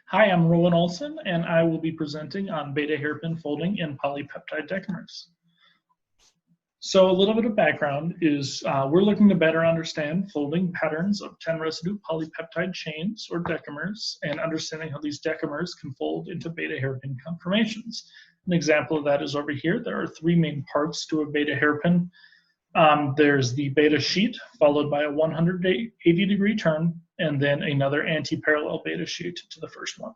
Hi, I'm Rowan Olson, and I will be presenting on beta hairpin folding in polypeptide decamers. So a little bit of background is we're looking to better understand folding patterns of 10 residue polypeptide chains or decamers and understanding how these decamers can fold into beta hairpin conformations. An example of that is over here. There are three main parts to a beta hairpin. There's the beta sheet followed by a 180-degree turn and then another anti-parallel beta sheet to the first one.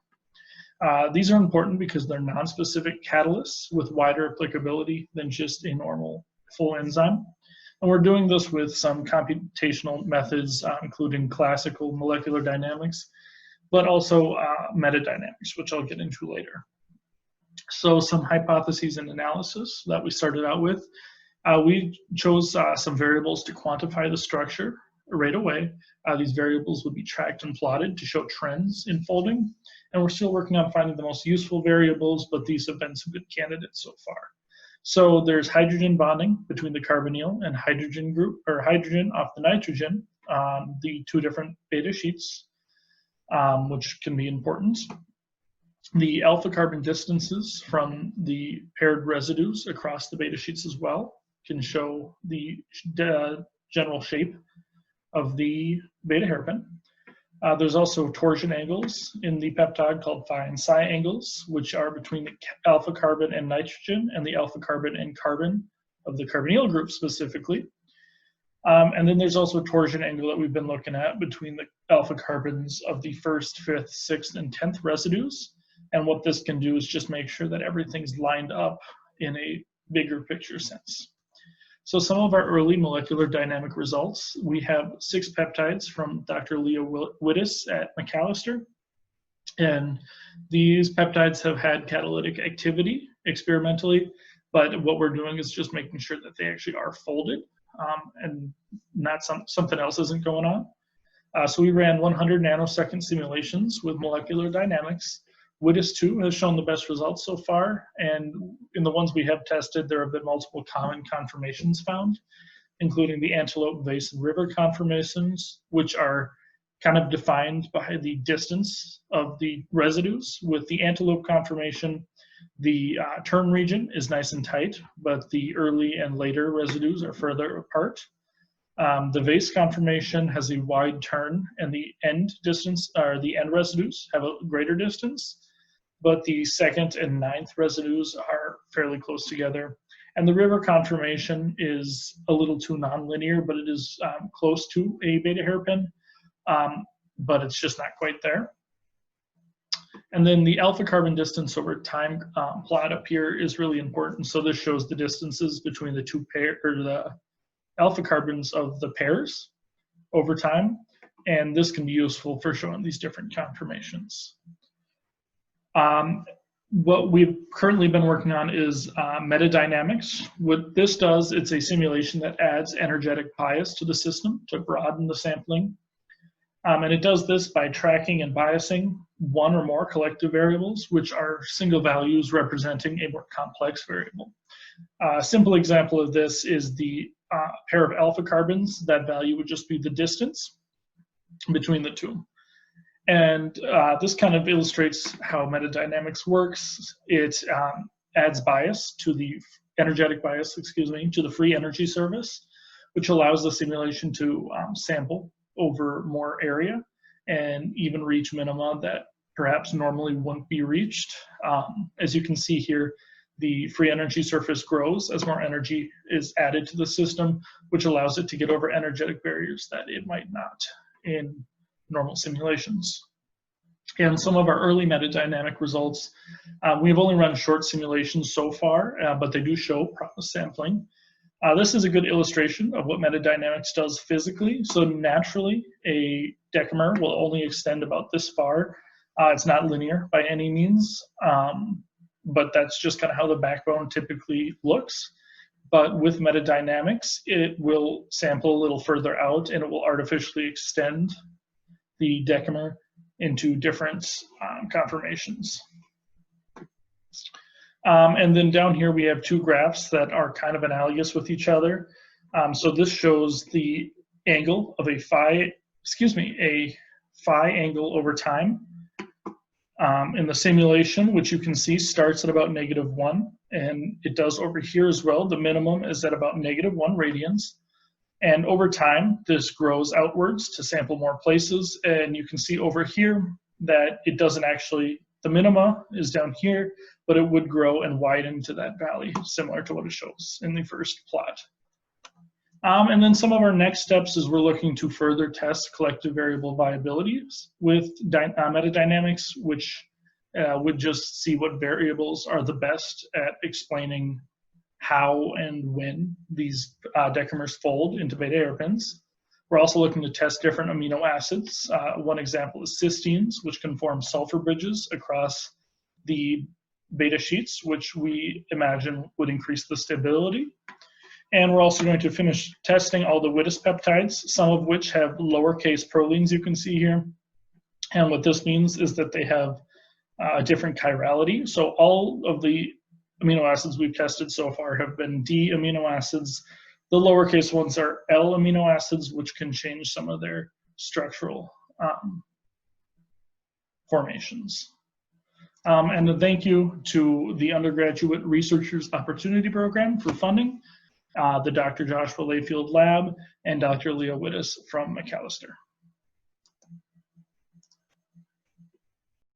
These are important because they're non-specific catalysts with wider applicability than just a normal full enzyme. And we're doing this with some computational methods, including classical molecular dynamics, but also metadynamics, which I'll get into later. So some hypotheses and analysis that we started out with. We chose some variables to quantify the structure right away. These variables would be tracked and plotted to show trends in folding. And we're still working on finding the most useful variables, but these have been some good candidates so far. So there's hydrogen bonding between the carbonyl and hydrogen group, or hydrogen off the nitrogen on the two different beta sheets, which can be important. The alpha carbon distances from the paired residues across the beta sheets as well can show the general shape of the beta hairpin. There's also torsion angles in the peptide called phi and psi angles, which are between the alpha carbon and nitrogen and the alpha carbon and carbon of the carbonyl group specifically. And then there's also a torsion angle that we've been looking at between the alpha carbons of the first, fifth, sixth, and 10th residues. And what this can do is just make sure that everything's lined up in a bigger picture sense. So some of our early molecular dynamic results, we have 6 peptides from Dr. Leah Wittes at McAllister. And these peptides have had catalytic activity experimentally, but what we're doing is just making sure that they actually are folded and not something else isn't going on. So we ran 100 nanosecond simulations with molecular dynamics. Wittes 2 has shown the best results so far, and in the ones we have tested, there have been multiple common conformations found, including the antelope, vase, and river conformations, which are kind of defined by the distance of the residues. With the antelope conformation, the turn region is nice and tight, but the early and later residues are further apart. The vase conformation has a wide turn, and the end distance, or the end residues have a greater distance, but the second and ninth residues are fairly close together. And the river conformation is a little too nonlinear, but it is close to a beta hairpin, but it's just not quite there. And then the alpha carbon distance over time plot up here is really important. So this shows the distances between the two pair, or the alpha carbons of the pairs over time, and this can be useful for showing these different conformations. What we've currently been working on is metadynamics. What this does, it's a simulation that adds energetic bias to the system to broaden the sampling. And it does this by tracking and biasing one or more collective variables, which are single values representing a more complex variable. A simple example of this is the pair of alpha carbons. That value would just be the distance between the two. And this kind of illustrates how metadynamics works. It adds bias to the energetic bias, to the free energy surface, which allows the simulation to sample over more area and even reach minima that perhaps normally wouldn't be reached. As you can see here, the free energy surface grows as more energy is added to the system, which allows it to get over energetic barriers that it might not in normal simulations. And some of our early metadynamic results, we've only run short simulations so far, but they do show promise sampling. This is a good illustration of what metadynamics does physically. So naturally, a decamer will only extend about this far. It's not linear by any means, but that's just kind of how the backbone typically looks. But with metadynamics, it will sample a little further out, and it will artificially extend the decamer into different conformations. And then down here we have 2 graphs that are kind of analogous with each other. So this shows the angle of a phi angle over time. In the simulation, which you can see starts at about -1, and it does over here as well. The minimum is at about -1 radians. And over time, this grows outwards to sample more places. And you can see over here that it doesn't actually, the minima is down here, but it would grow and widen to that valley, similar to what it shows in the first plot. And then some of our next steps is we're looking to further test collective variable viabilities with metadynamics, which would just see what variables are the best at explaining how and when these decamers fold into beta hairpins. We're also looking to test different amino acids. One example is cysteines, which can form sulfur bridges across the beta sheets, which we imagine would increase the stability. And we're also going to finish testing all the Wittis peptides, some of which have lowercase prolines, you can see here. And what this means is that they have a different chirality. So all of the amino acids we've tested so far have been D amino acids. The lowercase ones are L amino acids, which can change some of their structural formations. And a thank you to the Undergraduate Researchers Opportunity Program for funding, the Dr. Joshua Layfield Lab, and Dr. Leo Wittis from Macalester.